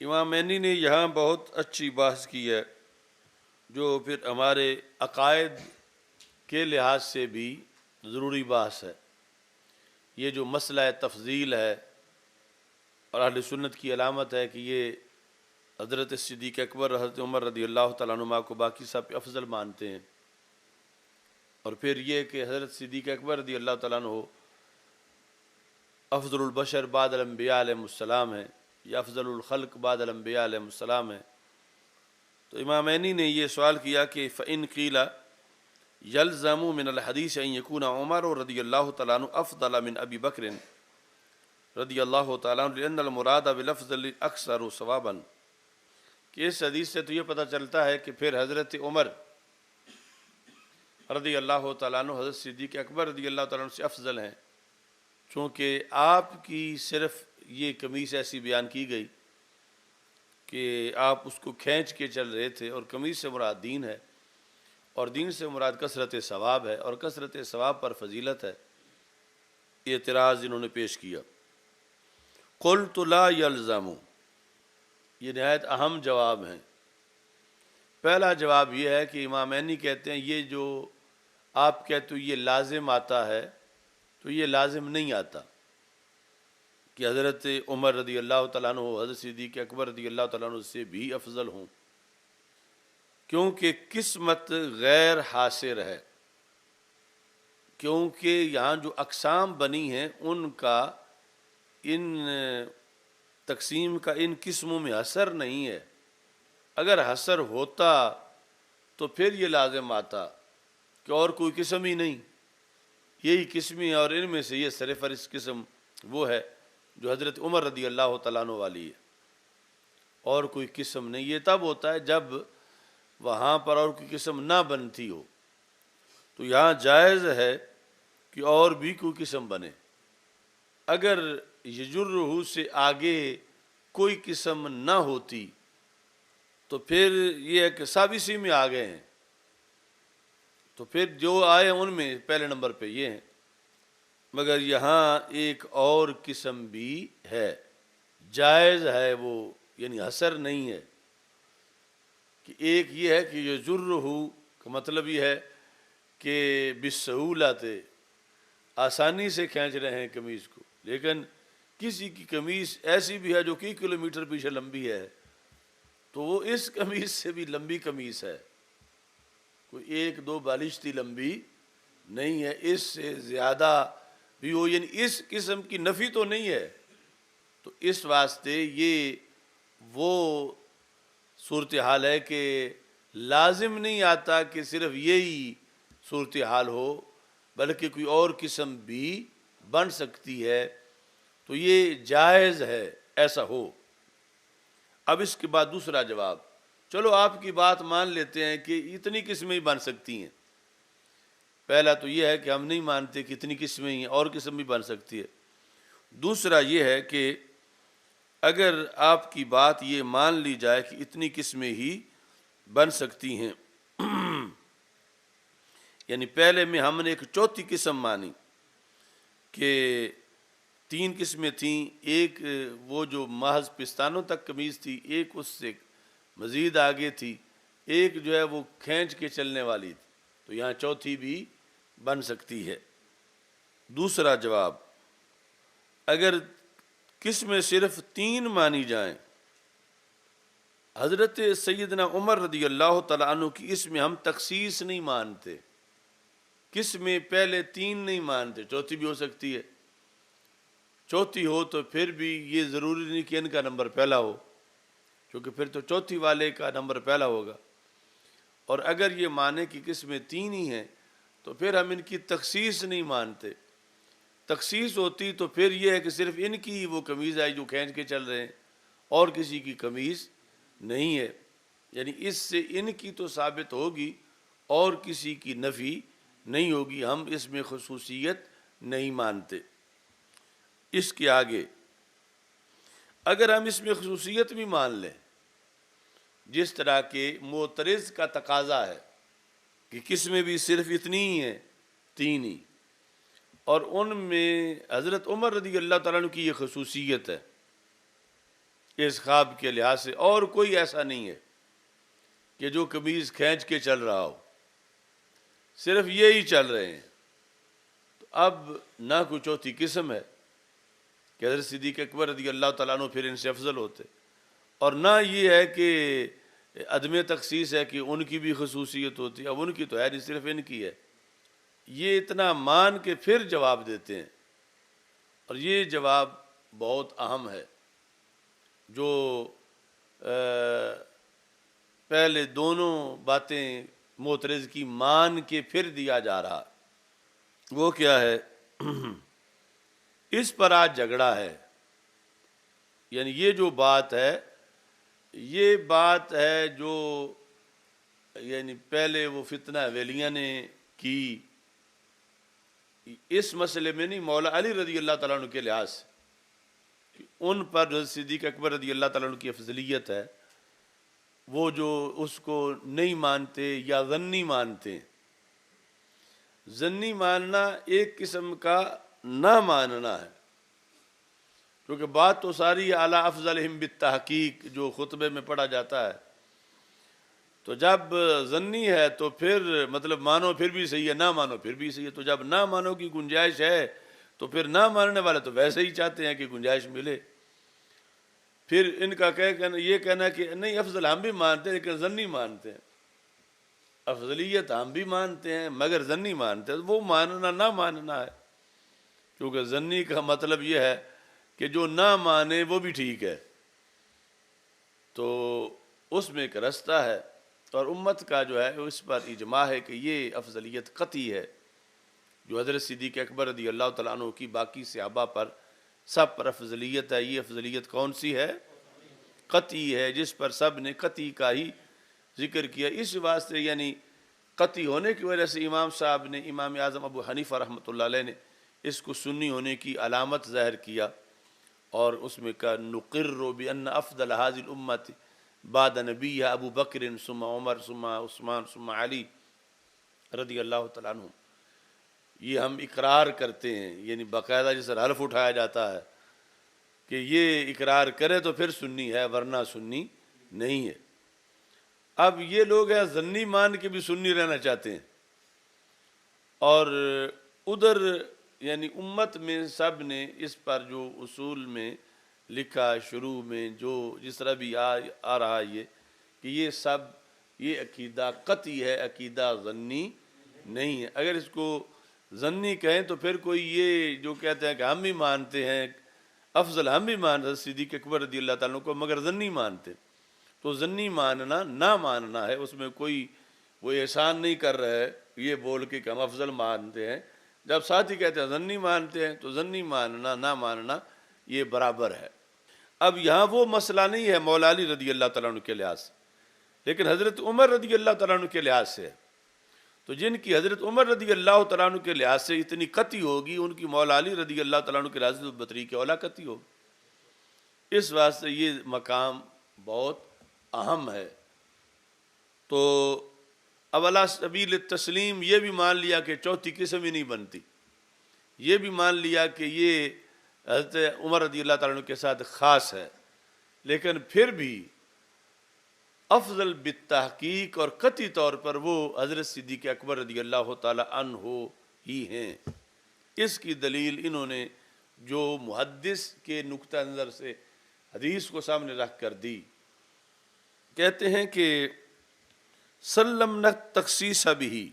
امام مینی نے یہاں بہت اچھی بحث کی ہے جو پھر ہمارے عقائد کے لحاظ سے بھی ضروری بحث ہے۔ یہ جو مسئلہ تفضیل ہے اور اہل سنت کی علامت ہے کہ یہ حضرت صدیق اکبر حضرت عمر رضی اللہ تعالیٰ عنہما کو باقی سب پہ افضل مانتے ہیں، اور پھر یہ کہ حضرت صدیق اکبر رضی اللہ تعالیٰ عنہ افضل البشر بعد الانبیاء علیہ السلام ہیں یا افضل الخلق بعد الانبیاء علیہ السلام ہیں۔ تو امام عینی نے یہ سوال کیا کہ فَإِنْ قِيلَ يَلْزَمُ مِنَ الْحَدِيثِ أَنْ يَكُونَ عُمَرُ رضی اللہ تعالیٰ عنہ أفضل من ابی بکر رضی اللہ تعالیٰ عنہ لأن المراد بالافضل اکثر ثوابا، کہ اس حدیث سے تو یہ پتہ چلتا ہے کہ پھر حضرت عمر رضی اللہ تعالیٰ عنہ حضرت صدیق اکبر رضی اللہ تعالیٰ عنہ سے افضل ہیں، چونکہ آپ کی صرف یہ قمیص ایسی بیان کی گئی کہ آپ اس کو کھینچ کے چل رہے تھے، اور قمیص سے مراد دین ہے، اور دین سے مراد کثرت ثواب ہے، اور کثرت ثواب پر فضیلت ہے۔ یہ اعتراض انہوں نے پیش کیا۔ قلت لا یلزم، یہ نہایت اہم جواب ہیں۔ پہلا جواب یہ ہے کہ امام عینی کہتے ہیں یہ جو آپ کہتے ہو یہ لازم آتا ہے، تو یہ لازم نہیں آتا کہ حضرت عمر رضی اللہ تعالیٰ عنہ حضرت صدیق اکبر رضی اللہ تعالیٰ عنہ سے بھی افضل ہوں، کیونکہ قسمت غیر حاصر ہے، کیونکہ یہاں جو اقسام بنی ہیں ان کا ان تقسیم کا ان قسموں میں حصر نہیں ہے۔ اگر حصر ہوتا تو پھر یہ لازم آتا کہ اور کوئی قسم ہی نہیں، یہی قسمیں، اور ان میں سے یہ سرفہرست قسم وہ ہے جو حضرت عمر رضی اللہ تعالیٰ عنہ والی ہے، اور کوئی قسم نہیں۔ یہ تب ہوتا ہے جب وہاں پر اور کوئی قسم نہ بنتی ہو، تو یہاں جائز ہے کہ اور بھی کوئی قسم بنے۔ اگر یجرہ سے آگے کوئی قسم نہ ہوتی تو پھر یہ ہے کہ سب اسی میں آ گئے ہیں، تو پھر جو آئے ان میں پہلے نمبر پہ یہ ہیں، مگر یہاں ایک اور قسم بھی ہے، جائز ہے وہ، یعنی حصر نہیں ہے۔ کہ ایک یہ ہے کہ یجرہ کا مطلب یہ ہے کہ بسہولت، آسانی سے کھینچ رہے ہیں قمیص کو، لیکن کسی کی قمیص ایسی بھی ہے جو کئی کلومیٹر پیچھے لمبی ہے، تو وہ اس قمیص سے بھی لمبی قمیص ہے، کوئی ایک دو بالشتی لمبی نہیں ہے، اس سے زیادہ بھی ہو، یعنی اس قسم کی نفی تو نہیں ہے۔ تو اس واسطے یہ وہ صورتحال ہے کہ لازم نہیں آتا کہ صرف یہی صورتحال ہو، بلکہ کوئی اور قسم بھی بن سکتی ہے، تو یہ جائز ہے ایسا ہو۔ اب اس کے بعد دوسرا جواب، چلو آپ کی بات مان لیتے ہیں کہ اتنی قسمیں بن سکتی ہیں۔ پہلا تو یہ ہے کہ ہم نہیں مانتے کہ اتنی قسمیں ہیں، اور قسم بھی بن سکتی ہے۔ دوسرا یہ ہے کہ اگر آپ کی بات یہ مان لی جائے کہ اتنی قسمیں ہی بن سکتی ہیں، یعنی پہلے میں ہم نے ایک چوتھی قسم مانی کہ تین قسمیں تھیں، ایک وہ جو محض پستانوں تک قمیض تھی، ایک اس سے مزید آگے تھی، ایک جو ہے وہ کھینچ کے چلنے والی تھی، تو یہاں چوتھی بھی بن سکتی ہے۔ دوسرا جواب، اگر قسمیں صرف تین مانی جائیں، حضرت سیدنا عمر رضی اللہ تعالیٰ عنہ کی اس میں ہم تخصیص نہیں مانتے، قسمیں پہلے تین نہیں مانتے، چوتھی بھی ہو سکتی ہے۔ چوتھی ہو تو پھر بھی یہ ضروری نہیں کہ ان کا نمبر پہلا ہو، کیونکہ پھر تو چوتھی والے کا نمبر پہلا ہوگا۔ اور اگر یہ مانے کہ قسمیں تین ہی ہیں تو پھر ہم ان کی تخصیص نہیں مانتے۔ تخصیص ہوتی تو پھر یہ ہے کہ صرف ان کی وہ قمیض آئی جو کھینچ کے چل رہے ہیں، اور کسی کی قمیض نہیں ہے، یعنی اس سے ان کی تو ثابت ہوگی اور کسی کی نفی نہیں ہوگی، ہم اس میں خصوصیت نہیں مانتے۔ اس کے آگے اگر ہم اس میں خصوصیت بھی مان لیں، جس طرح کے معترض کا تقاضا ہے کہ قسمیں بھی صرف اتنی ہی ہیں، تین ہی، اور ان میں حضرت عمر رضی اللہ تعالیٰ عنہ کی یہ خصوصیت ہے اس خواب کے لحاظ سے، اور کوئی ایسا نہیں ہے کہ جو قمیض کھینچ کے چل رہا ہو، صرف یہی چل رہے ہیں۔ تو اب نہ کوئی چوتھی قسم ہے کہ حضرت صدیق اکبر رضی اللہ تعالیٰ عنہ پھر ان سے افضل ہوتے، اور نہ یہ ہے کہ عدم تخصیص ہے کہ ان کی بھی خصوصیت ہوتی ہے، اب ان کی تو ہے نہیں، صرف ان کی ہے۔ یہ اتنا مان کے پھر جواب دیتے ہیں، اور یہ جواب بہت اہم ہے، جو پہلے دونوں باتیں معترض کی مان کے پھر دیا جا رہا، وہ کیا ہے؟ اس پر آج جھگڑا ہے، یعنی یہ جو بات ہے، یہ بات ہے جو یعنی پہلے وہ فتنہ ویلیاں نے کی، اس مسئلے میں نہیں، مولا علی رضی اللہ تعالیٰ عنہ کے لحاظ سے کہ ان پر حضرت صدیق اکبر رضی اللہ تعالیٰ عنہ کی افضلیت ہے، وہ جو اس کو نہیں مانتے یا ظنی مانتے ہیں۔ ظنی ماننا ایک قسم کا نہ ماننا ہے، کیونکہ بات تو ساری اعلیٰ افضلہم بالتحقیق جو خطبے میں پڑھا جاتا ہے، تو جب ظنی ہے تو پھر مطلب مانو پھر بھی صحیح ہے، نہ مانو پھر بھی صحیح ہے، تو جب نہ مانو کی گنجائش ہے تو پھر نہ ماننے والے تو ویسے ہی چاہتے ہیں کہ گنجائش ملے۔ پھر ان کا یہ کہنا کہ نہیں افضل ہم بھی مانتے ہیں لیکن ظنی مانتے ہیں، افضلیت ہم بھی مانتے ہیں مگر ظنی مانتے ہیں، وہ ماننا نہ ماننا ہے، کیونکہ ظنی کا مطلب یہ ہے کہ جو نہ مانے وہ بھی ٹھیک ہے، تو اس میں ایک رستہ ہے، اور امت کا جو ہے اس پر اجماع ہے کہ یہ افضلیت قطعی ہے، جو حضرت صدیق اکبر رضی اللہ تعالیٰ عنہ کی باقی صحابہ پر سب پر افضلیت ہے۔ یہ افضلیت کون سی ہے؟ قطعی ہے، جس پر سب نے قطعی کا ہی ذکر کیا۔ اس واسطے یعنی قطعی ہونے کی وجہ سے امام صاحب نے، امام اعظم ابو حنیفہ رحمۃ اللہ علیہ نے اس کو سنی ہونے کی علامت ظاہر کیا، اور اس میں کہا نقر بأن افضل هذه الامت بعد نبیها ابو بکر ثم عمر ثم عثمان ثم علی رضی اللہ تعالیٰ عنہ، یہ ہم اقرار کرتے ہیں، یعنی باقاعدہ جس طرح حلف اٹھایا جاتا ہے کہ یہ اقرار کرے تو پھر سنی ہے ورنہ سنی نہیں ہے۔ اب یہ لوگ ہیں ظنی مان کے بھی سنی رہنا چاہتے ہیں، اور ادھر یعنی امت میں سب نے اس پر جو اصول میں لکھا شروع میں جو جس طرح بھی آ رہا یہ کہ یہ سب یہ عقیدہ قطعی ہے، عقیدہ ظنی نہیں ہے۔ اگر اس کو ظنی کہیں تو پھر کوئی یہ جو کہتے ہیں کہ ہم بھی مانتے ہیں افضل، ہم بھی مانتے ہیں صدیق اکبر رضی اللہ تعالیٰ عنہ کو مگر ظنی مانتے، تو ظنی ماننا نہ ماننا ہے، اس میں کوئی وہ احسان نہیں کر رہا ہے یہ بول کے کہ ہم افضل مانتے ہیں، جب ساتھی کہتے ہیں ظنی مانتے ہیں تو ظنی ماننا نہ ماننا یہ برابر ہے۔ اب یہاں وہ مسئلہ نہیں ہے مولا علی رضی اللہ تعالیٰ عنہ کے لحاظ سے، لیکن حضرت عمر رضی اللہ تعالیٰ عنہ کے لحاظ سے ہے، تو جن کی حضرت عمر رضی اللہ تعالیٰ عنہ کے لحاظ سے اتنی قطعی ہوگی، ان کی مولا علی رضی اللہ تعالیٰ عنہ کے لحاظ سے بطریق اولا قطعی ہوگی۔ اس واسطے یہ مقام بہت اہم ہے۔ تو اب علی سبیل التسلیم یہ بھی مان لیا کہ چوتھی قسم ہی نہیں بنتی، یہ بھی مان لیا کہ یہ حضرت عمر رضی اللہ تعالیٰ عنہ کے ساتھ خاص ہے، لیکن پھر بھی افضل بالتحقیق اور قطعی طور پر وہ حضرت صدیق اکبر رضی اللہ تعالیٰ عنہ ہی ہیں۔ اس کی دلیل انہوں نے جو محدث کے نقطہ نظر سے حدیث کو سامنے رکھ کر دی، کہتے ہیں کہ سلمنا تخصیص بھی،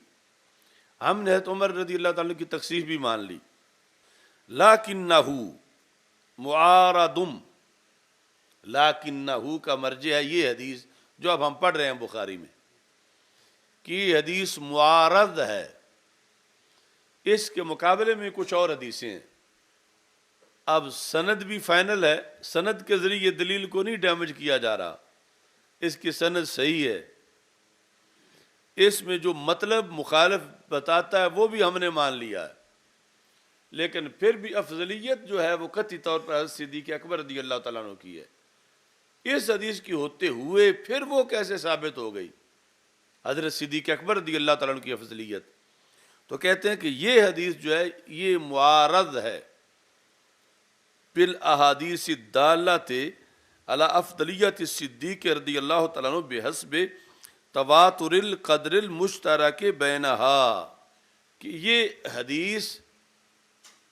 ہم نے حضرت عمر رضی اللہ تعالیٰ کی تخصیص بھی مان لی، لیکنہ معارضم، لیکنہ کا مرجع ہے یہ حدیث جو اب ہم پڑھ رہے ہیں بخاری میں، کہ یہ حدیث معارض ہے، اس کے مقابلے میں کچھ اور حدیثیں ہیں۔ اب سند بھی فائنل ہے، سند کے ذریعے دلیل کو نہیں ڈیمیج کیا جا رہا، اس کی سند صحیح ہے، اس میں جو مطلب مخالف بتاتا ہے وہ بھی ہم نے مان لیا ہے، لیکن پھر بھی افضلیت جو ہے وہ قطعی طور پر حضرت صدیق اکبر رضی اللہ تعالیٰ عنہ کی ہے۔ اس حدیث کی ہوتے ہوئے پھر وہ کیسے ثابت ہو گئی حضرت صدیق اکبر رضی اللہ تعالیٰ عنہ کی افضلیت؟ تو کہتے ہیں کہ یہ حدیث جو ہے یہ معارض ہے بالاحادیث الدالۃ علی افضلیت الصدیق رضی اللہ تعالیٰ عنہ بحسب تواتر القدر المشترک بینہا، کہ یہ حدیث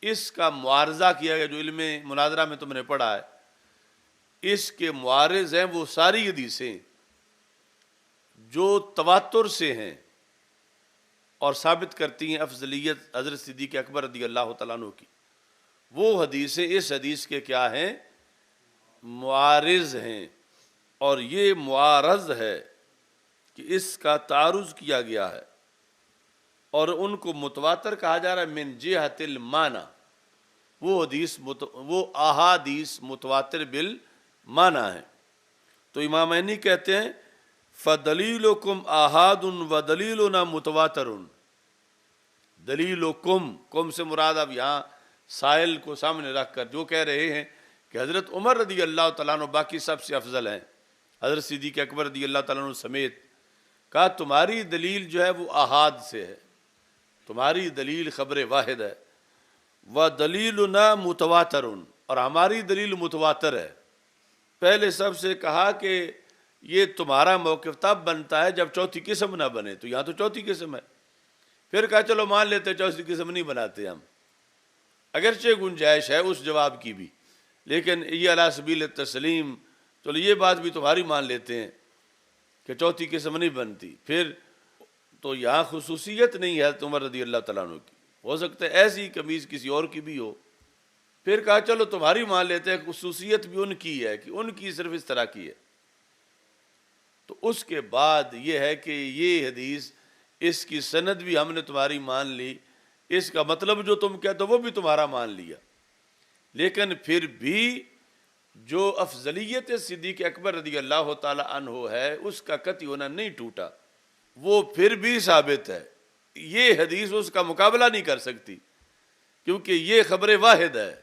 اس کا معارضہ کیا گیا، جو علم مناظرہ میں تم نے پڑھا ہے، اس کے معارض ہیں وہ ساری حدیثیں جو تواتر سے ہیں اور ثابت کرتی ہیں افضلیت حضرت صدیق اکبر رضی اللہ تعالیٰ عنہ کی، وہ حدیثیں اس حدیث کے کیا ہیں؟ معارض ہیں، اور یہ معارض ہے کہ اس کا تعارض کیا گیا ہے، اور ان کو متواتر کہا جا رہا ہے من جہت المعنی، وہ حدیث وہ احادیث متواتر بالمعنی ہے۔ تو امامینی کہتے ہیں فدلیلکم احاد و دلیلنا متواتر، دلیلکم، کم سے مراد اب یہاں سائل کو سامنے رکھ کر جو کہہ رہے ہیں کہ حضرت عمر رضی اللہ تعالیٰ عنہ باقی سب سے افضل ہیں، حضرت صدیق اکبر رضی اللہ تعالیٰ عنہ سمیت، کہا تمہاری دلیل جو ہے وہ احاد سے ہے، تمہاری دلیل خبر واحد ہے، وَدَلِيلُنَا مُتَوَاتِرٌ، اور ہماری دلیل متواتر ہے۔ پہلے سب سے کہا کہ یہ تمہارا موقف تب بنتا ہے جب چوتھی قسم نہ بنے، تو یہاں تو چوتھی قسم ہے۔ پھر کہا چلو مان لیتے چوتھی قسم نہیں بناتے ہم، اگرچہ گنجائش ہے اس جواب کی بھی، لیکن یہ علی سبیل تسلیم، چلو یہ بات بھی تمہاری مان لیتے ہیں کہ چوتھی قسم نہیں بنتی۔ پھر تو یہاں خصوصیت نہیں ہے عمر رضی اللہ تعالیٰ عنہ کی، ہو سکتا ہے ایسی قمیض کسی اور کی بھی ہو۔ پھر کہا چلو تمہاری مان لیتے ہیں، خصوصیت بھی ان کی ہے کہ ان کی صرف اس طرح کی ہے۔ تو اس کے بعد یہ ہے کہ یہ حدیث، اس کی سند بھی ہم نے تمہاری مان لی، اس کا مطلب جو تم کہتے ہو وہ بھی تمہارا مان لیا، لیکن پھر بھی جو افضلیت صدیق اکبر رضی اللہ تعالی عنہ ہے اس کا قطعی ہونا نہیں ٹوٹا، وہ پھر بھی ثابت ہے۔ یہ حدیث اس کا مقابلہ نہیں کر سکتی، کیونکہ یہ خبر واحد ہے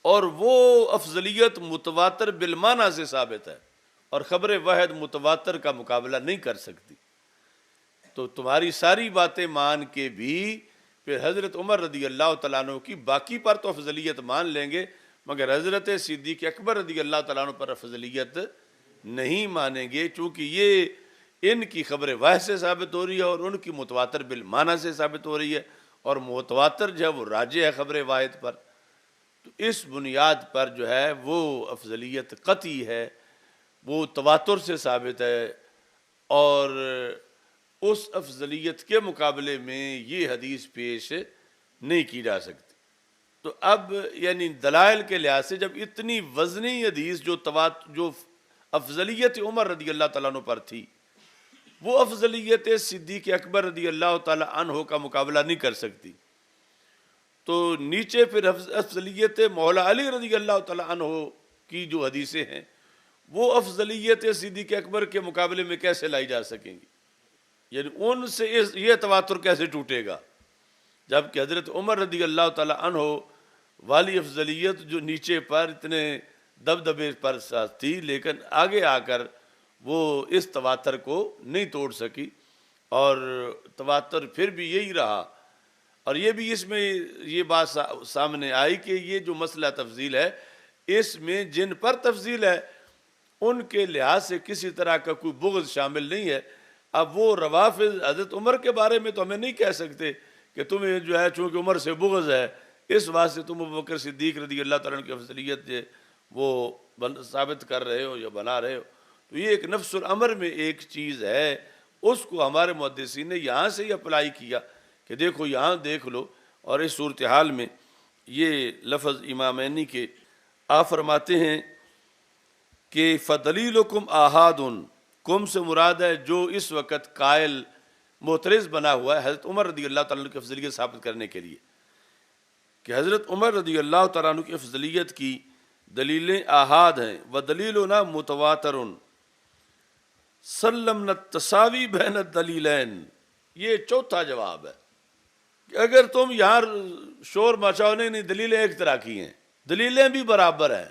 اور وہ افضلیت متواتر بالمعنی سے ثابت ہے، اور خبر واحد متواتر کا مقابلہ نہیں کر سکتی۔ تو تمہاری ساری باتیں مان کے بھی پھر حضرت عمر رضی اللہ تعالیٰ عنہ کی باقی پر تو افضلیت مان لیں گے، مگر حضرت صدیق اکبر رضی اللہ تعالیٰ عنہ پر افضلیت نہیں مانیں گے، چونکہ یہ ان کی خبر واحد سے ثابت ہو رہی ہے اور ان کی متواتر بالمعنی سے ثابت ہو رہی ہے، اور متواتر جو ہے وہ راجح ہے خبر واحد پر۔ تو اس بنیاد پر جو ہے وہ افضلیت قطعی ہے، وہ تواتر سے ثابت ہے، اور اس افضلیت کے مقابلے میں یہ حدیث پیش نہیں کی جا سکتی۔ تو اب یعنی دلائل کے لحاظ سے جب اتنی وزنی حدیث جو افضلیت عمر رضی اللہ تعالیٰ عنہ پر تھی، وہ افضلیت صدیق اکبر رضی اللہ تعالیٰ عنہ کا مقابلہ نہیں کر سکتی، تو نیچے پھر افضلیت مولا علی رضی اللہ تعالیٰ عنہ کی جو حدیثیں ہیں وہ افضلیت صدیق اکبر کے مقابلے میں کیسے لائی جا سکیں گی؟ یعنی ان سے یہ تواتر کیسے ٹوٹے گا، جبکہ حضرت عمر رضی اللہ تعالیٰ عنہ والی افضلیت جو نیچے پر اتنے دبدبے پر ساتھ تھی، لیکن آگے آ کر وہ اس تواتر کو نہیں توڑ سکی، اور تواتر پھر بھی یہی رہا۔ اور یہ بھی اس میں یہ بات سامنے آئی کہ یہ جو مسئلہ تفضیل ہے، اس میں جن پر تفضیل ہے ان کے لحاظ سے کسی طرح کا کوئی بغض شامل نہیں ہے۔ اب وہ روافض حضرت عمر کے بارے میں تو ہمیں نہیں کہہ سکتے کہ تمہیں جو ہے چونکہ عمر سے بغض ہے اس واسطے تم ابوبکر صدیق رضی اللہ تعالیٰ عنہ کی افضلیت جو وہ ثابت کر رہے ہو یا بنا رہے ہو۔ تو یہ ایک نفس الامر میں ایک چیز ہے، اس کو ہمارے محدثین نے یہاں سے ہی اپلائی کیا کہ دیکھو یہاں دیکھ لو، اور اس صورتحال میں یہ لفظ امامینی کے آپ فرماتے ہیں کہ فدلیلکم احاد، کم سے مراد ہے جو اس وقت قائل معترض بنا ہوا ہے حضرت عمر رضی اللہ تعالیٰ عنہ کی افضلیت ثابت کرنے کے لیے، کہ حضرت عمر رضی اللہ تعالیٰ عنہ کی افضلیت کی دلیلیں احاد ہیں، ودلیلنا متواتر سلمنا التساوی بین الدلیلین۔ یہ چوتھا جواب ہے کہ اگر تم یہاں شور مچاؤ، نہیں دلیلیں ایک طرح کی ہیں، دلیلیں بھی برابر ہیں،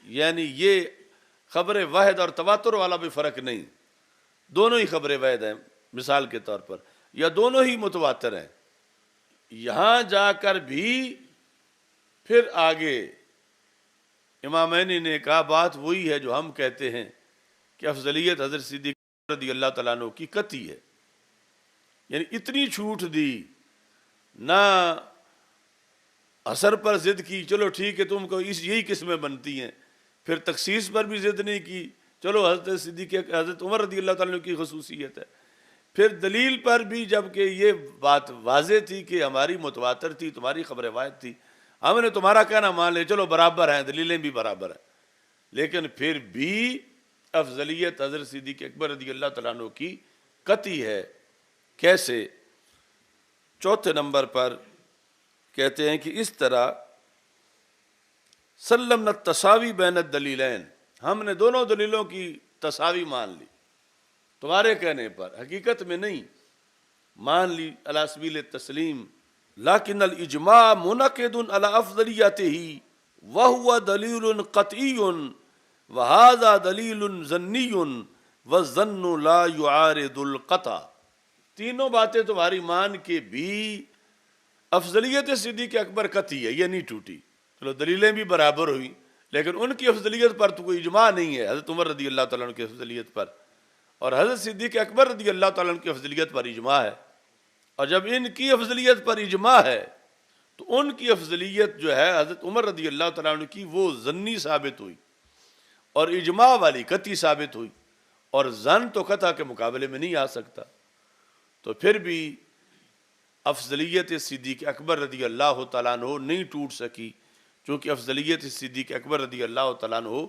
یعنی یہ خبر واحد اور تواتر والا بھی فرق نہیں، دونوں ہی خبر واحد ہیں مثال کے طور پر، یا دونوں ہی متواتر ہیں، یہاں جا کر بھی پھر آگے امامین نے کہا بات وہی ہے جو ہم کہتے ہیں کہ افضلیت حضرت صدیق رضی اللہ تعالیٰ عنہ کی قطعی ہے، یعنی اتنی چھوٹ دی، نہ اثر پر ضد کی چلو ٹھیک ہے تم کو یہی قسمیں بنتی ہیں، پھر تخصیص پر بھی ضد نہیں کی چلو حضرت عمر رضی اللہ تعالیٰ عنہ کی خصوصیت ہے، پھر دلیل پر بھی جبکہ یہ بات واضح تھی کہ ہماری متواتر تھی، تمہاری خبر روایت تھی، ہم نے تمہارا کہنا مان لے چلو برابر ہیں، دلیلیں بھی برابر ہیں، لیکن پھر بھی افضلیت حضرت صدیق اکبر رضی اللہ تعالیٰ عنہ کی قطعی ہے۔ کیسے؟ چوتھے نمبر پر کہتے ہیں کہ اس طرح سلمنا التساوی بین الدلیلین، ہم نے دونوں دلیلوں کی تساوی مان لی تمہارے کہنے پر، حقیقت میں نہیں مان لی علی سبیل التسلیم، لیکن الاجماع منعقد علی افضلیتہ وہو دلیل قطعی وہذا دلیل ظنی والظن لا یعارض القطع۔ تینوں باتیں تمہاری مان کے بھی افضلیت صدیق اکبر قطعی ہے، یہ نہیں ٹوٹی، چلو دلیلیں بھی برابر ہوئی لیکن ان کی افضلیت پر تو کوئی اجماع نہیں ہے، حضرت عمر رضی اللہ تعالیٰ عنہ کی افضلیت پر، اور حضرت صدیق اکبر رضی اللہ تعالیٰ عنہ کی افضلیت پر اجماع ہے، اور جب ان کی افضلیت پر اجماع ہے تو ان کی افضلیت جو ہے حضرت عمر رضی اللہ تعالیٰ عنہ کی وہ ظنی ثابت ہوئی اور اجماع والی قطعی ثابت ہوئی، اور ظن تو قطع کے مقابلے میں نہیں آ سکتا، تو پھر بھی افضلیت صدیق اکبر رضی اللہ تعالیٰ عنہ نہیں ٹوٹ سکی، چونکہ افضلیت صدیق اکبر رضی اللہ تعالیٰ عنہ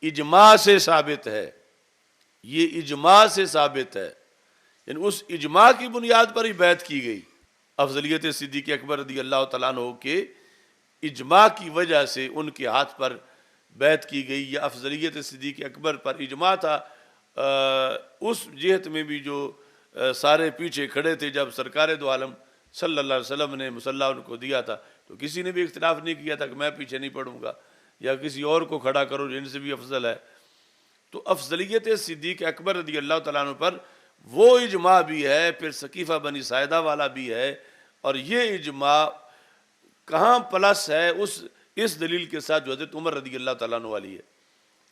اجماع سے ثابت ہے، یہ اجماع سے ثابت ہے، یعنی اس اجماع کی بنیاد پر ہی بیعت کی گئی، افضلیت صدیق اکبر رضی اللہ تعالیٰ عنہ کے اجماع کی وجہ سے ان کے ہاتھ پر بیعت کی گئی، یا افضلیت صدیق اکبر پر اجماع تھا اس جہت میں بھی جو سارے پیچھے کھڑے تھے، جب سرکار دو عالم صلی اللہ علیہ وسلم نے مصلی ان کو دیا تھا تو کسی نے بھی اختلاف نہیں کیا تھا کہ میں پیچھے نہیں پڑھوں گا یا کسی اور کو کھڑا کرو جن سے بھی افضل ہے۔ تو افضلیت صدیق اکبر رضی اللہ تعالیٰ عنہ پر وہ اجماع بھی ہے، پھر سقیفہ بنی ساعدہ والا بھی ہے، اور یہ اجماع کہاں پلس ہے اس دلیل کے ساتھ جو حضرت عمر رضی اللہ تعالیٰ عنہ والی ہے۔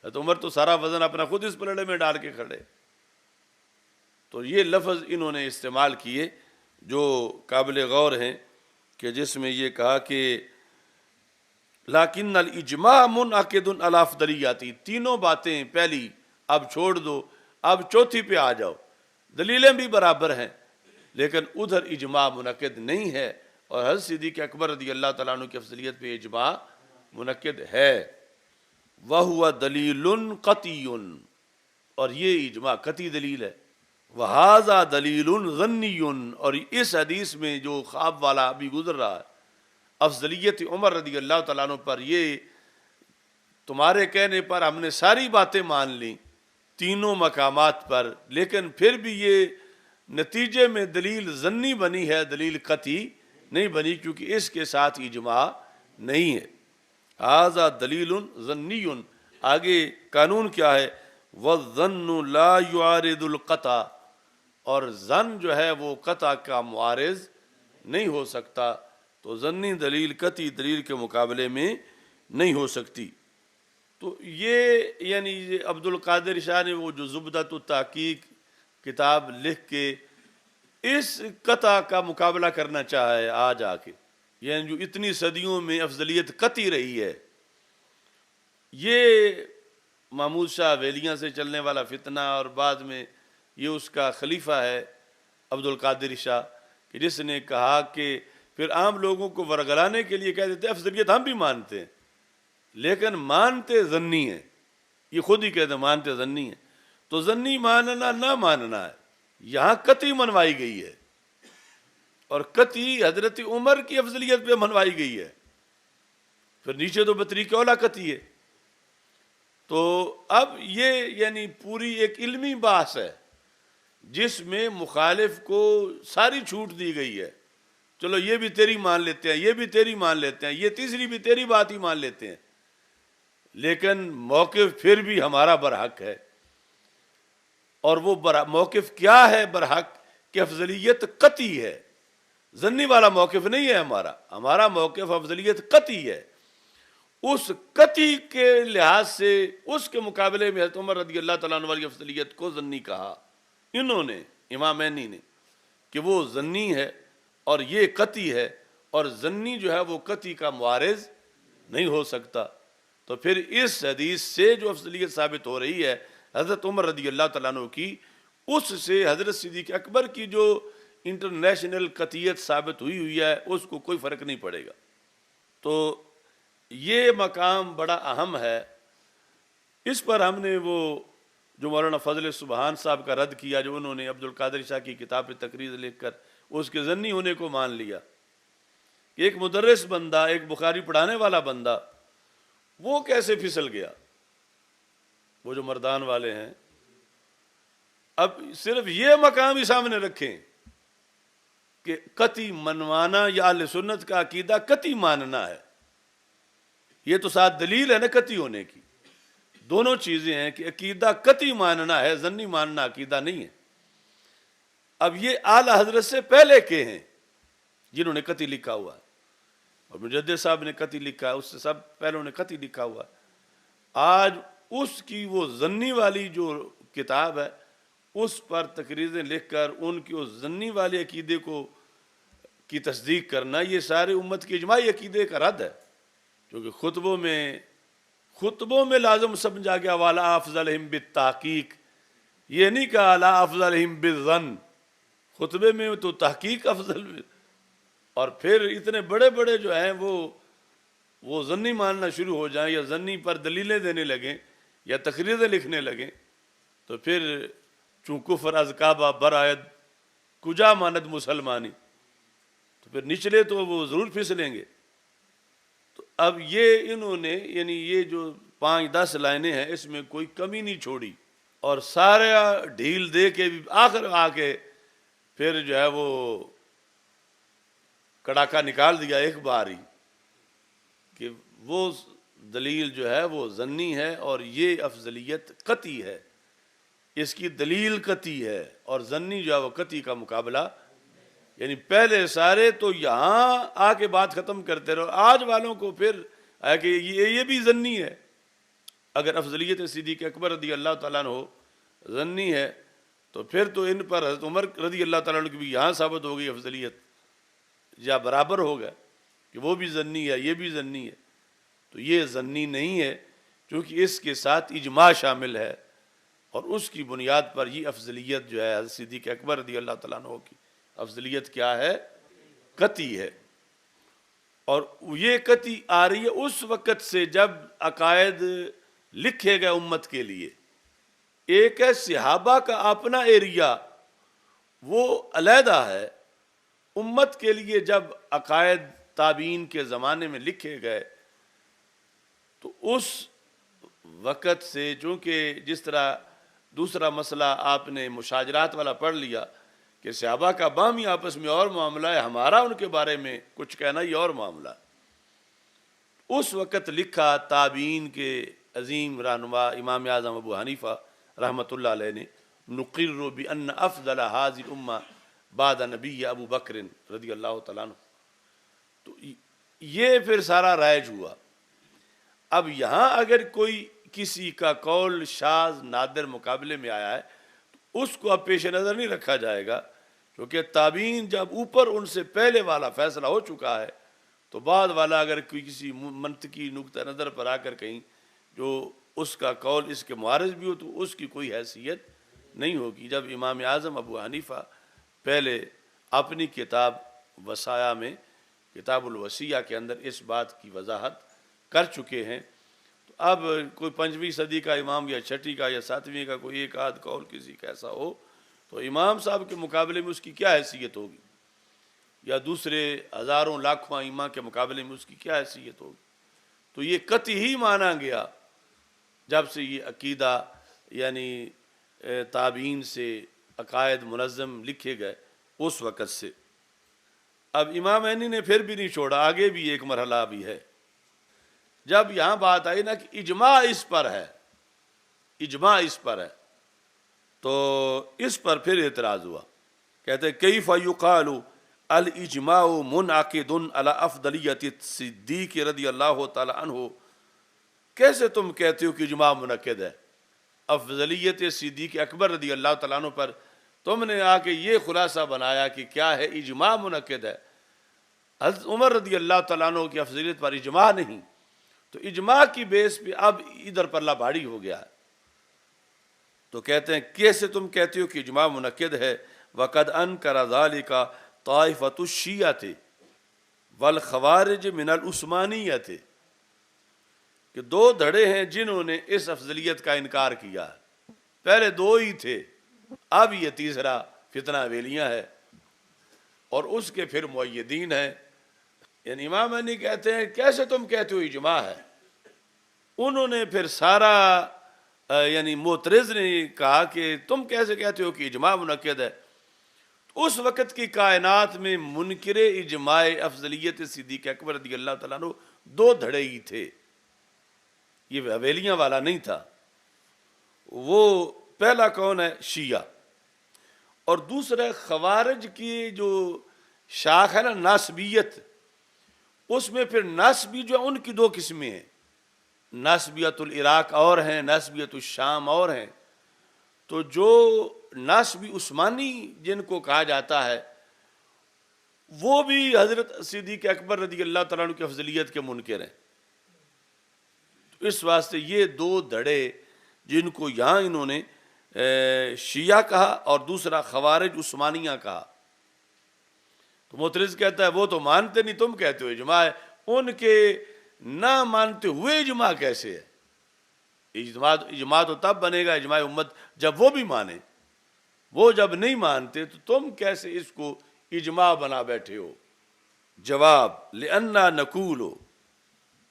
حضرت عمر تو سارا وزن اپنا خود اس پلڑے میں ڈال کے کھڑے، تو یہ لفظ انہوں نے استعمال کیے جو قابل غور ہیں، کہ جس میں یہ کہا کہ لیکن الاجماع منعقد علی افضلیاتی، تینوں باتیں پہلی اب چھوڑ دو، اب چوتھی پہ آ جاؤ، دلیلیں بھی برابر ہیں لیکن ادھر اجماع منعقد نہیں ہے، اور حضرت صدیق اکبر رضی اللہ تعالیٰ عنہ کی افضلیت پہ اجماع منعقد ہے، وہو دلیل قطعی، اور یہ اجماع قطعی دلیل ہے، وہذا دلیل ظنی، اور اس حدیث میں جو خواب والا ابھی گزر رہا ہے افضلیت عمر رضی اللہ تعالیٰ عنہ پر، یہ تمہارے کہنے پر ہم نے ساری باتیں مان لیں تینوں مقامات پر، لیکن پھر بھی یہ نتیجے میں دلیل ظنی بنی ہے، دلیل قطعی نہیں بنی، کیونکہ اس کے ساتھ اجماع نہیں ہے، ھذا دلیل ظنی۔ آگے قانون کیا ہے؟ وَالظَّنُّ لَا يُعَارِضُ الْقَطْعَ، اور ظن جو ہے وہ قطع کا معارض نہیں ہو سکتا، تو ظنی دلیل قطعی دلیل کے مقابلے میں نہیں ہو سکتی۔ تو یہ یعنی عبد القادر شاہ نے وہ جو زبدۃ التحقیق کتاب لکھ کے اس قطع کا مقابلہ کرنا چاہا ہے آج آ کے، یعنی جو اتنی صدیوں میں افضلیت قطعی رہی ہے، یہ محمود شاہ ویلیاں سے چلنے والا فتنہ، اور بعد میں یہ اس کا خلیفہ ہے عبد القادر شاہ، کہ جس نے کہا کہ پھر عام لوگوں کو ورگلانے کے لیے کہہ دیتے افضلیت ہم بھی مانتے ہیں لیکن مانتے ظنی ہیں، یہ خود ہی کہتے ہیں مانتے ظنی ہیں، تو ظنی ماننا نہ ماننا ہے، یہاں قطعی منوائی گئی ہے، اور قطعی حضرت عمر کی افضلیت پہ منوائی گئی ہے، پھر نیچے تو بطریق اولا قطعی ہے۔ تو اب یہ یعنی پوری ایک علمی بحث ہے جس میں مخالف کو ساری چھوٹ دی گئی ہے، چلو یہ بھی تیری مان لیتے ہیں، یہ بھی تیری مان لیتے ہیں، یہ تیسری بھی تیری بات ہی مان لیتے ہیں، لیکن موقف پھر بھی ہمارا برحق ہے، اور وہ موقف کیا ہے برحق؟ کہ افضلیت قطعی ہے، ظنی والا موقف نہیں ہے ہمارا موقف افضلیت قطعی ہے، اس قطعی کے لحاظ سے اس کے مقابلے میں حضرت عمر رضی اللہ تعالیٰ عنہ والی افضلیت کو ظنی کہا انہوں نے، امامینی نے، کہ وہ ظنی ہے اور یہ قطعی ہے، اور ظنی جو ہے وہ قطعی کا معارض نہیں ہو سکتا۔ تو پھر اس حدیث سے جو افضلیت ثابت ہو رہی ہے حضرت عمر رضی اللہ تعالیٰ عنہ کی، اس سے حضرت صدیق اکبر کی جو انٹرنیشنل قطعیت ثابت ہوئی ہے اس کو کوئی فرق نہیں پڑے گا۔ تو یہ مقام بڑا اہم ہے۔ اس پر ہم نے وہ جو مولانا فضل سبحان صاحب کا رد کیا، جو انہوں نے عبد القادر شاہ کی کتاب پہ تقریر لکھ کر اس کے ظنی ہونے کو مان لیا کہ ایک مدرس بندہ، ایک بخاری پڑھانے والا بندہ، وہ کیسے پھسل گیا؟ وہ جو مردان والے ہیں، اب صرف یہ مقام ہی سامنے رکھیں کہ قطعی منوانا یا اہل سنت کا عقیدہ قطعی ماننا ہے، یہ تو ساتھ دلیل ہے نا قطعی ہونے کی۔ دونوں چیزیں ہیں کہ عقیدہ قطعی ماننا ہے، ظنی ماننا عقیدہ نہیں ہے۔ اب یہ اعلی حضرت سے پہلے کے ہیں جنہوں نے قطعی لکھا ہوا ہے، اور مجدد صاحب نے قطعی لکھا ہے، اس سے سب پہلے نے قطعی لکھا ہوا ہے۔ آج اس کی وہ ظنی والی جو کتاب ہے اس پر تقریریں لکھ کر ان کی اس ظنی والے عقیدے کو کی تصدیق کرنا، یہ سارے امت کے اجماعی عقیدے کا رد ہے، کیونکہ خطبوں میں لازم سمجھا گیا والا افضلہم بالتحقیق، یہ نہیں کہا لا افضلہم بالظن، خطبے میں تو تحقیق افضل، اور پھر اتنے بڑے بڑے جو ہیں وہ ظنی ماننا شروع ہو جائیں یا ظنی پر دلیلیں دینے لگیں یا تقریریں لکھنے لگیں، تو پھر چون کفر از کعبہ برآید کجا ماند مسلمانی، تو پھر نچلے تو وہ ضرور پھسلیں گے۔ تو اب یہ انہوں نے یعنی یہ جو 5-10 لائنیں ہیں اس میں کوئی کمی نہیں چھوڑی، اور سارا ڈھیل دے کے بھی آخر آ کے پھر جو ہے وہ کڑاکا نکال دیا ایک بار ہی کہ وہ دلیل جو ہے وہ ظنی ہے اور یہ افضلیت قطعی ہے، اس کی دلیل قطعی ہے، اور ظنی جو ہے وہ قطعی کا مقابلہ، یعنی پہلے سارے تو یہاں آ کے بات ختم کرتے رہو، آج والوں کو پھر ہے کہ یہ بھی ظنی ہے۔ اگر افضلیت صدیق اکبر رضی اللہ تعالیٰ عنہ ظنی ہے تو پھر تو ان پر حضرت عمر رضی اللہ تعالیٰ عنہ کی بھی یہاں ثابت ہو گئی افضلیت، یا برابر ہوگا کہ وہ بھی ظنی ہے یہ بھی ظنی ہے۔ تو یہ ظنی نہیں ہے، کیونکہ اس کے ساتھ اجماع شامل ہے، اور اس کی بنیاد پر یہ افضلیت جو ہے حضرت صدیق اکبر رضی اللہ تعالیٰ عنہ کی افضلیت کیا ہے؟ قطعی ہے۔ اور یہ قطعی آ رہی ہے اس وقت سے جب عقائد لکھے گئے امت کے لیے۔ ایک ہے صحابہ کا اپنا ایریا، وہ علیحدہ ہے، امت کے لیے جب عقائد تابعین کے زمانے میں لکھے گئے تو اس وقت سے، چونکہ جس طرح دوسرا مسئلہ آپ نے مشاجرات والا پڑھ لیا کہ صحابہ کا باہمی آپس میں اور معاملہ ہے، ہمارا ان کے بارے میں کچھ کہنا یہ اور معاملہ ہے، اس وقت لکھا تابعین کے عظیم رہنما امام اعظم ابو حنیفہ رحمۃ اللہ علیہ نے، نقر بأن افضل هذه الامہ بعد نبی ابو بکر رضی اللہ تعالیٰ عنہ۔ تو یہ پھر سارا رائج ہوا۔ اب یہاں اگر کوئی کسی کا قول شاذ نادر مقابلے میں آیا ہے تو اس کو اب پیش نظر نہیں رکھا جائے گا، کیونکہ تابعین جب اوپر ان سے پہلے والا فیصلہ ہو چکا ہے تو بعد والا اگر کوئی کسی منطقی نقطہ نظر پر آ کر کہیں جو اس کا قول اس کے معارض بھی ہو تو اس کی کوئی حیثیت نہیں ہوگی۔ جب امام اعظم ابو حنیفہ پہلے اپنی کتاب وصایا میں، کتاب الوصیہ کے اندر اس بات کی وضاحت کر چکے ہیں، تو اب کوئی 5ویں صدی کا امام یا 6 کا یا 7ویں کا کوئی ایک آدھ قول کسی کا ایسا ہو تو امام صاحب کے مقابلے میں اس کی کیا حیثیت ہوگی، یا دوسرے ہزاروں لاکھوں ائمہ کے مقابلے میں اس کی کیا حیثیت ہوگی۔ تو یہ قطعی ہی مانا گیا جب سے یہ عقیدہ یعنی تابعین سے عقائد منظم لکھے گئے اس وقت سے۔ اب امام عینی نے پھر بھی نہیں چھوڑا، آگے بھی ایک مرحلہ بھی ہے۔ جب یہاں بات آئی نا کہ اجماع اس پر ہے، اجماع اس پر ہے، تو اس پر پھر اعتراض ہوا۔ کہتے ہیں کیف یقال الاجماع منعقد علی افضلیت الصدیق رضی اللہ تعالی عنہ کیسے تم کہتے ہو کہ اجماع منعقد ہے؟ افضلیت صدیق اکبر رضی اللہ تعالیٰ عنہ پر تم نے آ کے یہ خلاصہ بنایا کہ کیا ہے، اجماع منعقد ہے۔ حضرت عمر رضی اللہ تعالیٰ عنہ کی افضلیت پر اجماع نہیں، تو اجماع کی بیس پہ اب ادھر پلہ بھاری ہو گیا ہے۔ تو کہتے ہیں کیسے تم کہتے ہو کہ اجماع منعقد ہے؟ وَقَدْ أَنْكَرَ ذَلِكَ طَائِفَةُ الشِّيَّةِ وَالْخَوَارِجِ مِنَ الْعُثْمَانِيَّةِ، کہ دو دھڑے ہیں جنہوں نے اس افضلیت کا انکار کیا ہے۔ پہلے دو ہی تھے، اب یہ تیسرا فتنہ ویلیاں ہے، اور اس کے پھر مؤیدین ہیں۔ یعنی امام علی کہتے ہیں کیسے تم کہتے ہو اجماع ہے؟ انہوں نے پھر سارا یعنی معترض نے کہا کہ تم کیسے کہتے ہو کہ اجماع منعقد ہے؟ اس وقت کی کائنات میں منکر اجماع افضلیت صدیق اکبر رضی اللہ تعالیٰ عنہ دو دھڑے ہی تھے، یہ حویلیاں والا نہیں تھا۔ وہ پہلا کون ہے؟ شیعہ، اور دوسرا خوارج کی جو شاخ ہے نا ناسبیت، اس میں پھر ناسبی جو ہے ان کی دو قسمیں ہیں، ناسبیت العراق اور ہیں، ناسبیت الشام اور ہیں۔ تو جو ناسبی عثمانی جن کو کہا جاتا ہے، وہ بھی حضرت صدیق اکبر رضی اللہ تعالیٰ عنہ کی افضلیت کے منکر ہیں۔ تو اس واسطے یہ دو دھڑے جن کو یہاں انہوں نے شیعہ کہا اور دوسرا خوارج عثمانیہ کہا، تو معترض کہتا ہے وہ تو مانتے نہیں، تم کہتے ہو اجماع ہے۔ ان کے نہ مانتے ہوئے اجماع کیسے ہے؟ اجماع تو تب بنے گا اجماع امت جب وہ بھی مانے، وہ جب نہیں مانتے تو تم کیسے اس کو اجماع بنا بیٹھے ہو؟ جواب لأننا نقول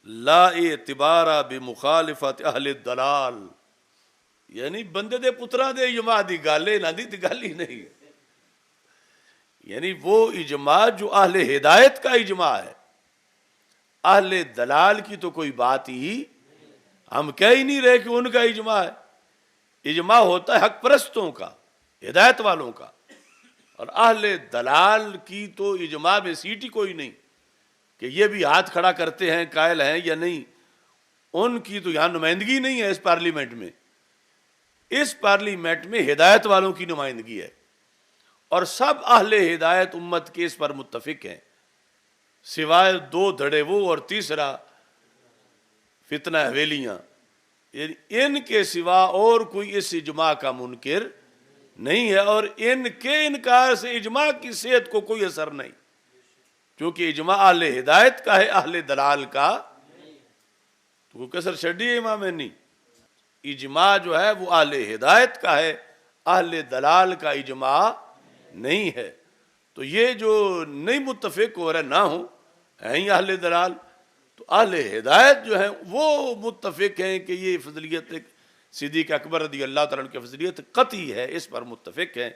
لا اعتبار بمخالفت اہل الضلال، یعنی بندے دے پترا دے اجماع دی گالے نہ دی گالی نہیں، یعنی وہ اجماع جو اہل ہدایت کا اجماع ہے، اہل دلال کی تو کوئی بات ہی ہم کہہ ہی نہیں رہے کہ ان کا اجماع ہے۔ اجماع ہوتا ہے حق پرستوں کا، ہدایت والوں کا، اور اہل دلال کی تو اجماع میں سیٹ ہی کوئی نہیں کہ یہ بھی ہاتھ کھڑا کرتے ہیں قائل ہیں یا نہیں، ان کی تو یہاں نمائندگی نہیں ہے۔ اس پارلیمنٹ میں ہدایت والوں کی نمائندگی ہے، اور سب اہل ہدایت امت کے اس پر متفق ہیں، سوائے دو دھڑے وہ اور تیسرا فتنہ حویلیاں، یعنی ان کے سوا اور کوئی اس اجماع کا منکر نہیں ہے، اور ان کے انکار سے اجماع کی صحت کو کوئی اثر نہیں، کیونکہ اجماع اہل ہدایت کا ہے، اہل دلال کا تو کوئی کسر چھڑی ہے امام نہیں۔ اجماع جو ہے وہ اہل ہدایت کا ہے، اہل دلال کا اجماع نہیں ہے۔ تو یہ جو نہیں متفق ہو رہے نہ ہوں ہیں ہی اہل دلال، تو اہل ہدایت جو ہیں وہ متفق ہیں کہ یہ فضلیت صدیق اکبر رضی اللہ تعالیٰ عنہ کی فضلیت قطعی ہے، اس پر متفق ہیں،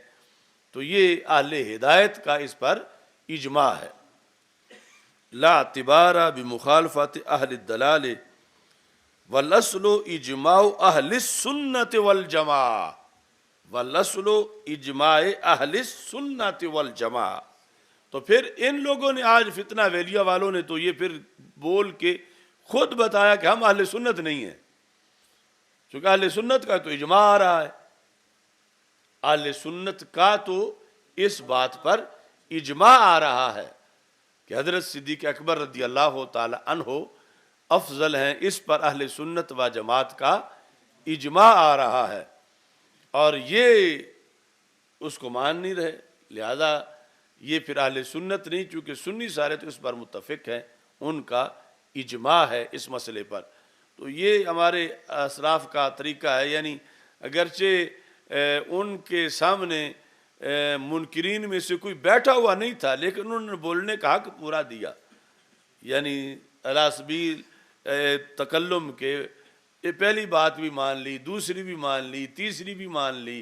تو یہ اہل ہدایت کا اس پر اجماع ہے۔ لا اعتبار بمخالفت اہل الدلال والاصل اجماع اہل السنت والجماع، والاصل اجماع اہل السنت والجماع۔ تو پھر ان لوگوں نے آج فتنہ ویلیہ والوں نے تو یہ پھر بول کے خود بتایا کہ ہم اہل سنت نہیں ہیں، چونکہ اہل سنت کا تو اجماع آ رہا ہے، اہل سنت کا تو اس بات پر اجماع آ رہا ہے کہ حضرت صدیق اکبر رضی اللہ تعالی عنہ افضل ہیں، اس پر اہل سنت و جماعت کا اجماع آ رہا ہے، اور یہ اس کو مان نہیں رہے، لہذا یہ پھر اہل سنت نہیں، چونکہ سنی سارے تو اس پر متفق ہیں، ان کا اجماع ہے اس مسئلے پر۔ تو یہ ہمارے اسلاف کا طریقہ ہے، یعنی اگرچہ ان کے سامنے منکرین میں سے کوئی بیٹھا ہوا نہیں تھا، لیکن انہوں نے بولنے کا حق پورا دیا، یعنی علی سبیل تکلم کے یہ پہلی بات بھی مان لی، دوسری بھی مان لی، تیسری بھی مان لی،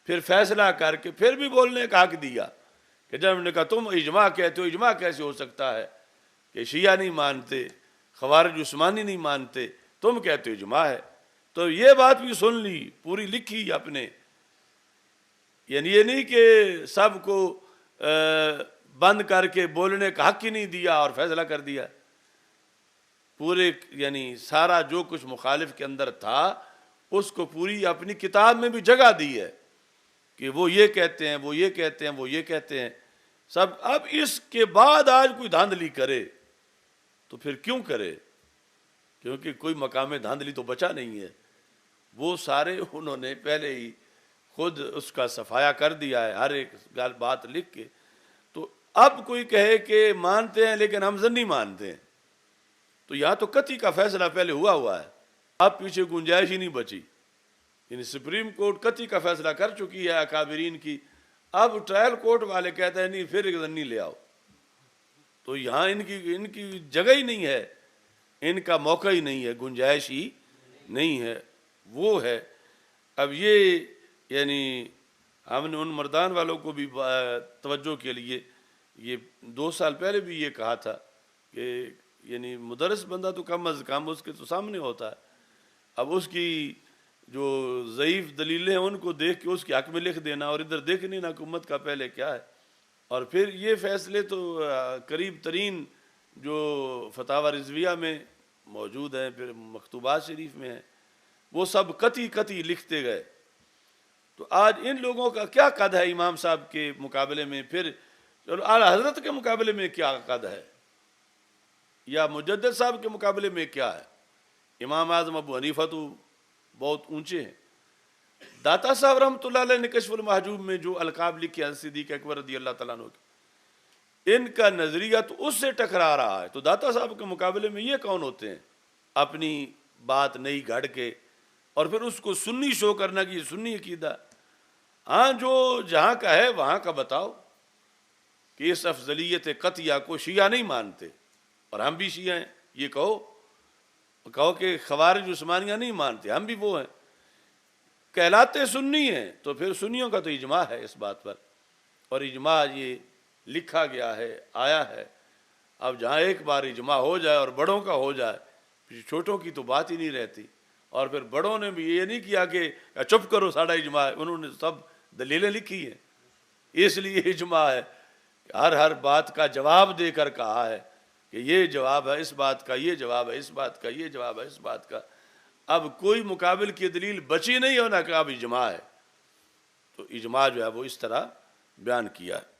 پھر فیصلہ کر کے پھر بھی بولنے کا حق دیا کہ جب ہم نے کہا تم اجماع کہتے ہو، اجماع کیسے ہو سکتا ہے کہ شیعہ نہیں مانتے، خوارج عثمانی نہیں مانتے، تم کہتے ہو اجماع ہے، تو یہ بات بھی سن لی، پوری لکھی اپنے، یعنی یہ نہیں کہ سب کو بند کر کے بولنے کا حق ہی نہیں دیا اور فیصلہ کر دیا، پورے یعنی سارا جو کچھ مخالف کے اندر تھا اس کو پوری اپنی کتاب میں بھی جگہ دی ہے کہ وہ یہ کہتے ہیں، وہ یہ کہتے ہیں، وہ یہ کہتے ہیں سب۔ اب اس کے بعد آج کوئی دھاندلی کرے تو پھر کیوں کرے؟ کیونکہ کوئی مقام دھاندلی تو بچا نہیں ہے، وہ سارے انہوں نے پہلے ہی خود اس کا صفایا کر دیا ہے، ہر ایک بات لکھ کے۔ تو اب کوئی کہے کہ مانتے ہیں لیکن ہم ضمنی مانتے ہیں، تو یہاں تو قطعی کا فیصلہ پہلے ہوا ہے، اب پیچھے گنجائش ہی نہیں بچی۔ یعنی سپریم کورٹ قطعی کا فیصلہ کر چکی ہے اکابرین کی، اب ٹرائل کورٹ والے کہتے ہیں نہیں پھر ایک ضمنی لے آؤ، تو یہاں ان کی جگہ ہی نہیں ہے، ان کا موقع ہی نہیں ہے، گنجائش ہی نہیں ہے، وہ ہے۔ اب یہ یعنی ہم نے ان مردان والوں کو بھی توجہ کے لیے یہ 2 سال پہلے بھی یہ کہا تھا کہ یعنی مدرس بندہ تو کم از کم اس کے تو سامنے ہوتا ہے، اب اس کی جو ضعیف دلیلیں ہیں ان کو دیکھ کے اس کے حق میں لکھ دینا اور ادھر دیکھنے نا حکومت کا پہلے کیا ہے۔ اور پھر یہ فیصلے تو قریب ترین جو فتاوی رضویہ میں موجود ہیں، پھر مکتوبات شریف میں ہیں، وہ سب قطعی لکھتے گئے۔ تو آج ان لوگوں کا کیا قد ہے امام صاحب کے مقابلے میں، پھر اعلیٰ حضرت کے مقابلے میں کیا قد ہے، یا مجدد صاحب کے مقابلے میں کیا ہے؟ امام اعظم ابو حنیفہ تو بہت اونچے ہیں۔ داتا صاحب رحمۃ اللہ علیہ نے کشف المحجوب میں جو القاب لکھے ہیں صدیق اکبر رضی اللہ تعالیٰ عنہ کے، ان کا نظریہ تو اس سے ٹکرا رہا ہے، تو داتا صاحب کے مقابلے میں یہ کون ہوتے ہیں اپنی بات نئی گھڑ کے اور پھر اس کو سنی شو کرنا کہ یہ سنی عقیدہ۔ ہاں جو جہاں کا ہے وہاں کا بتاؤ کہ اس افضلیت قطعیہ کو شیعہ نہیں مانتے اور ہم بھی شیعہ ہیں، یہ کہو کہ خوارج عثمانیہ نہیں مانتے، ہم بھی وہ ہیں، کہلاتے سنی ہیں، تو پھر سنیوں کا تو اجماع ہے اس بات پر، اور اجماع یہ لکھا گیا ہے، آیا ہے۔ اب جہاں ایک بار اجماع ہو جائے اور بڑوں کا ہو جائے، پھر چھوٹوں کی تو بات ہی نہیں رہتی۔ اور پھر بڑوں نے بھی یہ نہیں کیا کہ چپ کرو ساڑھا اجماع ہے، انہوں نے سب دلیلیں لکھی ہیں، اس لیے اجماع ہے، ہر بات کا جواب دے کر کہا ہے کہ یہ جواب ہے اس بات کا، یہ جواب ہے اس بات کا، یہ جواب ہے اس بات کا۔ اب کوئی مقابل کی دلیل بچی نہیں ہونا کہ اب اجماع ہے، تو اجماع جو ہے وہ اس طرح بیان کیا ہے۔